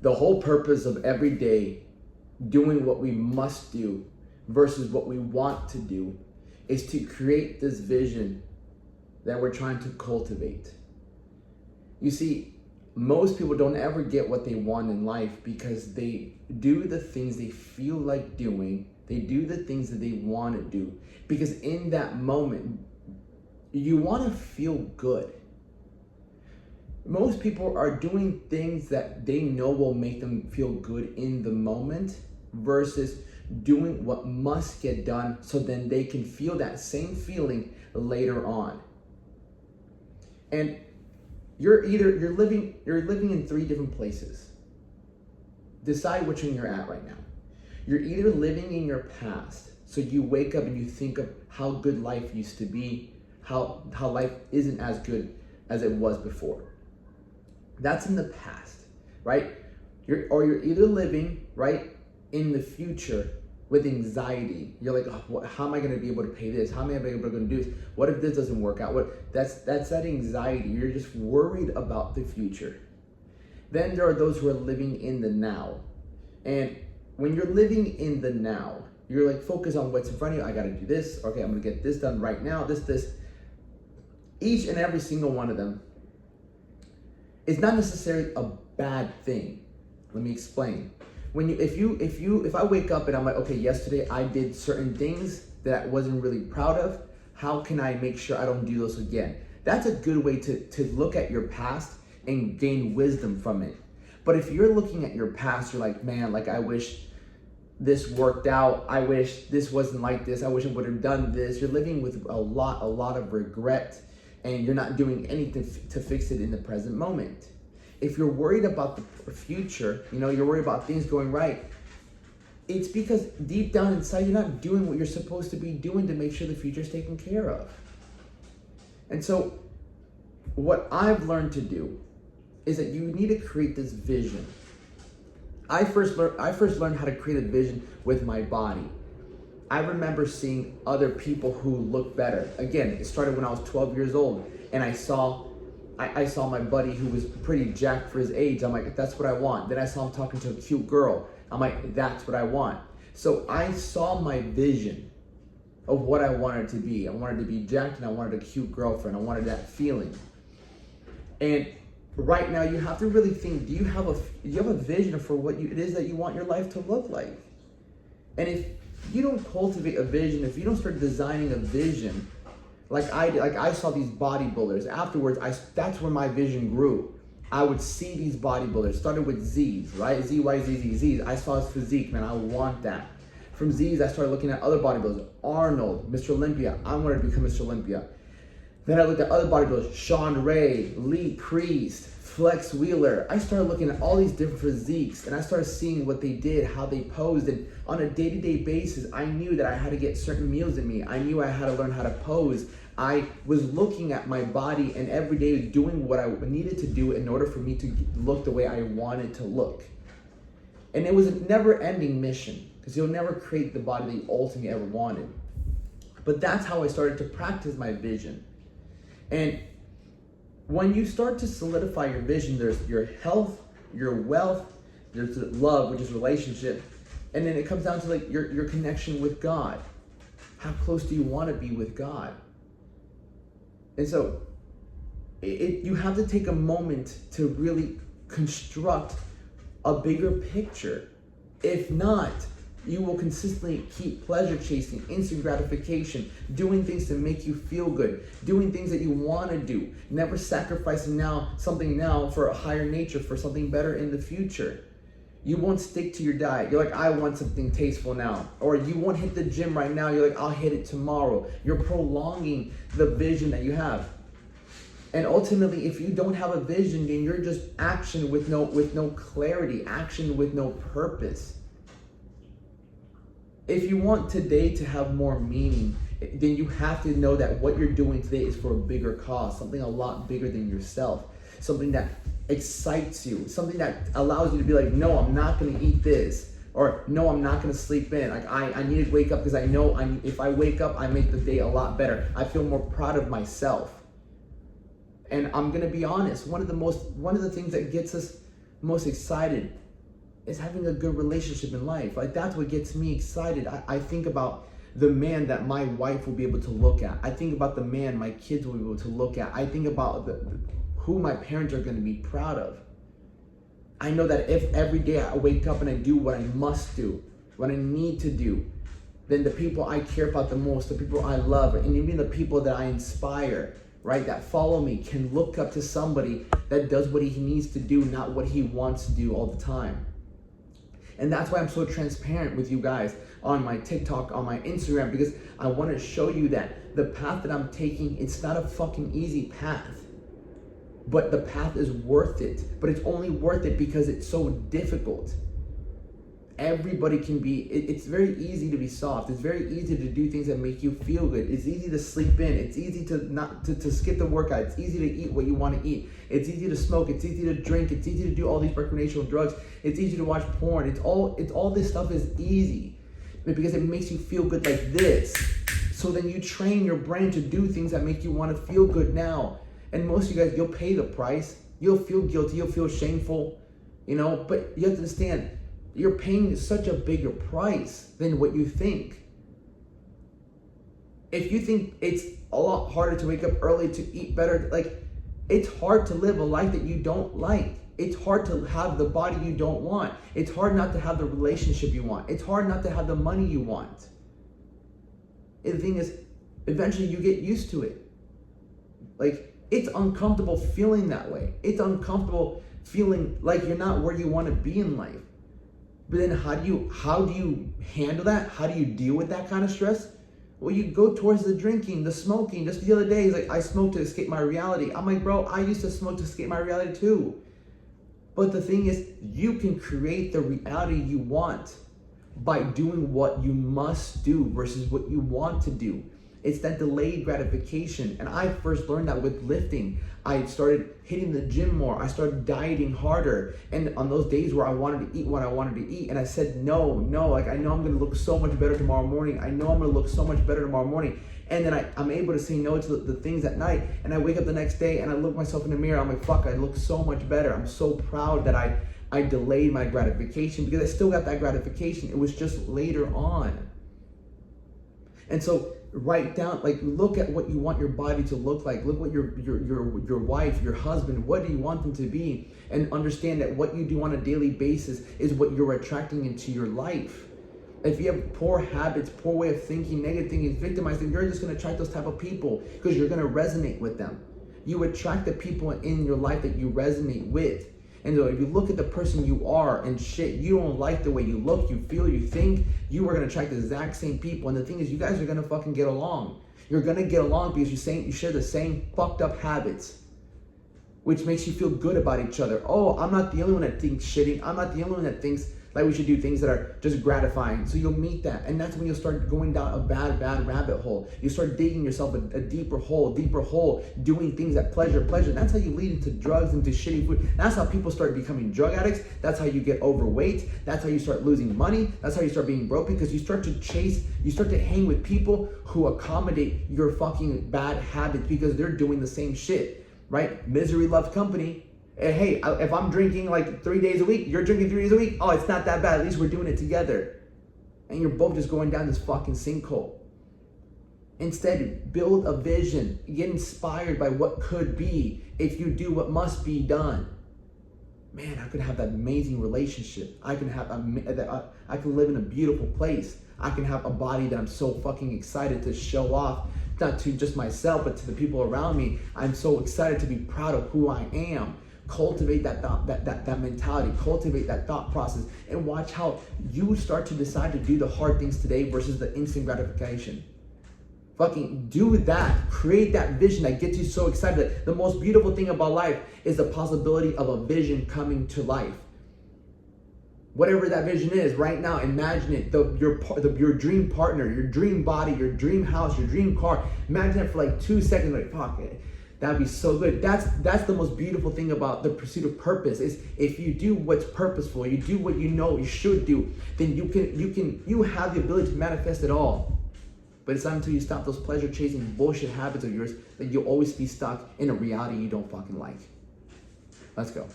The whole purpose of every day doing what we must do versus what we want to do is to create this vision that we're trying to cultivate. You see, most people don't ever get what they want in life because they do the things they feel like doing. They do the things that they want to do because in that moment, you want to feel good. Most people are doing things that they know will make them feel good in the moment versus doing what must get done so then they can feel that same feeling later on. And you're living in three different places. Decide which one you're at right now. You're either living in your past, so you wake up and you think of how good life used to be, how life isn't as good as it was before. That's in the past, right? You're either living, right, in the future with anxiety. You're like, oh, how am I going to be able to pay this? How am I able to do this? What if this doesn't work out? That's that anxiety. You're just worried about the future. Then there are those who are living in the now. And when you're living in the now, you're like focused on what's in front of you. I got to do this. Okay, I'm going to get this done right now. This. Each and every single one of them is not necessarily a bad thing. Let me explain. If I wake up and I'm like, okay, yesterday I did certain things that I wasn't really proud of, how can I make sure I don't do those again? That's a good way to look at your past and gain wisdom from it. But if you're looking at your past, you're like, man, like I wish this worked out. I wish this wasn't like this. I wish I would have done this. You're living with a lot of regret, and you're not doing anything to fix it in the present moment. If you're worried about the future, you're worried about things going right, it's because deep down inside, you're not doing what you're supposed to be doing to make sure the future is taken care of. And so what I've learned to do is that you need to create this vision. I first learned how to create a vision with my body. I remember seeing other people who look better. Again, it started when I was 12 years old, and I saw my buddy who was pretty jacked for his age. I'm like, that's what I want. Then I saw him talking to a cute girl. I'm like, that's what I want. So I saw my vision of what I wanted to be. I wanted to be jacked, and I wanted a cute girlfriend. I wanted that feeling. And right now, you have to really think, do you have a vision for what it is that you want your life to look like? And if you don't cultivate a vision, if you don't start designing a vision, like I saw these bodybuilders. Afterwards, that's where my vision grew. I would see these bodybuilders. Started with Z's, right? Z's. I saw his physique, man. I want that. From Z's, I started looking at other bodybuilders. Arnold, Mr. Olympia. I wanted to become Mr. Olympia. Then I looked at other bodybuilders. Sean Ray, Lee Priest, Flex Wheeler. I started looking at all these different physiques, and I started seeing what they did, how they posed, and on a day-to-day basis, I knew that I had to get certain meals in me. I knew I had to learn how to pose. I was looking at my body and every day doing what I needed to do in order for me to look the way I wanted to look. And it was a never-ending mission because you'll never create the body that you ultimately ever wanted. But that's how I started to practice my vision. And when you start to solidify your vision, there's your health, your wealth, there's love, which is relationship, and then it comes down to like your connection with God. How close do you want to be with God? And so you have to take a moment to really construct a bigger picture. If not, you will consistently keep pleasure chasing, instant gratification, doing things to make you feel good, doing things that you want to do, never sacrificing something now for a higher nature, for something better in the future. You won't stick to your diet. You're like, I want something tasteful now. Or you won't hit the gym right now. You're like, I'll hit it tomorrow. You're prolonging the vision that you have. And ultimately, if you don't have a vision, then you're just action with no clarity, action with no purpose. If you want today to have more meaning, then you have to know that what you're doing today is for a bigger cause, something a lot bigger than yourself, something that excites you, something that allows you to be like, no, I'm not going to eat this, or no, I'm not going to sleep in. Like I need to wake up because I know if I wake up, I make the day a lot better. I feel more proud of myself. And I'm going to be honest, one of the things that gets us most excited is having a good relationship in life. Like, that's what gets me excited. I think about the man that my wife will be able to look at. I think about the man my kids will be able to look at. I think about who my parents are going to be proud of. I know that if every day I wake up and I do what I must do, what I need to do, then the people I care about the most, the people I love, and even the people that I inspire, right, that follow me, can look up to somebody that does what he needs to do, not what he wants to do all the time. And that's why I'm so transparent with you guys on my TikTok, on my Instagram, because I want to show you that the path that I'm taking, it's not a fucking easy path. But the path is worth it. But it's only worth it because it's so difficult. Everybody can be, it's very easy to be soft. It's very easy to do things that make you feel good. It's easy to sleep in. It's easy to skip the workout. It's easy to eat what you want to eat. It's easy to smoke. It's easy to drink. It's easy to do all these recreational drugs. It's easy to watch porn. It's all this stuff is easy because it makes you feel good like this. So then you train your brain to do things that make you want to feel good now. And most of you guys, you'll pay the price. You'll feel guilty. You'll feel shameful, but you have to understand, you're paying such a bigger price than what you think. If you think it's a lot harder to wake up early, to eat better, like, it's hard to live a life that you don't like. It's hard to have the body you don't want. It's hard not to have the relationship you want. It's hard not to have the money you want. And the thing is, eventually you get used to it. Like, it's uncomfortable feeling that way. It's uncomfortable feeling like you're not where you want to be in life. But then how do you handle that? How do you deal with that kind of stress? Well, you go towards the drinking, the smoking. Just the other day, he's like, I smoked to escape my reality. I'm like, bro, I used to smoke to escape my reality too. But the thing is, you can create the reality you want by doing what you must do versus what you want to do. It's that delayed gratification. And I first learned that with lifting. I started hitting the gym more. I started dieting harder. And on those days where I wanted to eat what I wanted to eat, and I said, no, like, I know I'm going to look so much better tomorrow morning. I know I'm going to look so much better tomorrow morning. And then I'm able to say no to the things at night. And I wake up the next day and I look myself in the mirror. I'm like, fuck, I look so much better. I'm so proud that I delayed my gratification because I still got that gratification. It was just later on. And so write down, like, look at what you want your body to look like. Look what your wife, your husband, what do you want them to be? And understand that what you do on a daily basis is what you're attracting into your life. If you have poor habits, poor way of thinking, negative thinking, victimizing, you're just going to attract those type of people because you're going to resonate with them. You attract the people in your life that you resonate with. And so if you look at the person you are and shit, you don't like the way you look, you feel, you think, you are going to attract the exact same people. And the thing is, you guys are going to fucking get along. You're going to get along because you share the same fucked up habits, which makes you feel good about each other. Oh, I'm not the only one that thinks shitting. I'm not the only one that thinks like we should do things that are just gratifying. So you'll meet that. And that's when you'll start going down a bad rabbit hole. You start digging yourself a deeper hole, doing things that pleasure. That's how you lead into drugs, into shitty food. That's how people start becoming drug addicts. That's how you get overweight. That's how you start losing money. That's how you start being broke, because you start to hang with people who accommodate your fucking bad habits because they're doing the same shit, right? Misery loves company. Hey, if I'm drinking like 3 days a week, you're drinking 3 days a week, oh, it's not that bad. At least we're doing it together. And you're both just going down this fucking sinkhole. Instead, build a vision. Get inspired by what could be if you do what must be done. Man, I could have that amazing relationship. I can live in a beautiful place. I can have a body that I'm so fucking excited to show off, not to just myself, but to the people around me. I'm so excited to be proud of who I am. Cultivate that thought, that mentality, cultivate that thought process, and watch how you start to decide to do the hard things today versus the instant gratification. Fucking do that. Create that vision that gets you so excited. The most beautiful thing about life is the possibility of a vision coming to life. Whatever that vision is, right now, imagine it. Your dream partner, your dream body, your dream house, your dream car. Imagine it for like 2 seconds. Like, fuck it. That'd be so good. That's the most beautiful thing about the pursuit of purpose, is if you do what's purposeful, you do what you know you should do, then you have the ability to manifest it all. But it's not until you stop those pleasure chasing bullshit habits of yours that you'll always be stuck in a reality you don't fucking like. Let's go.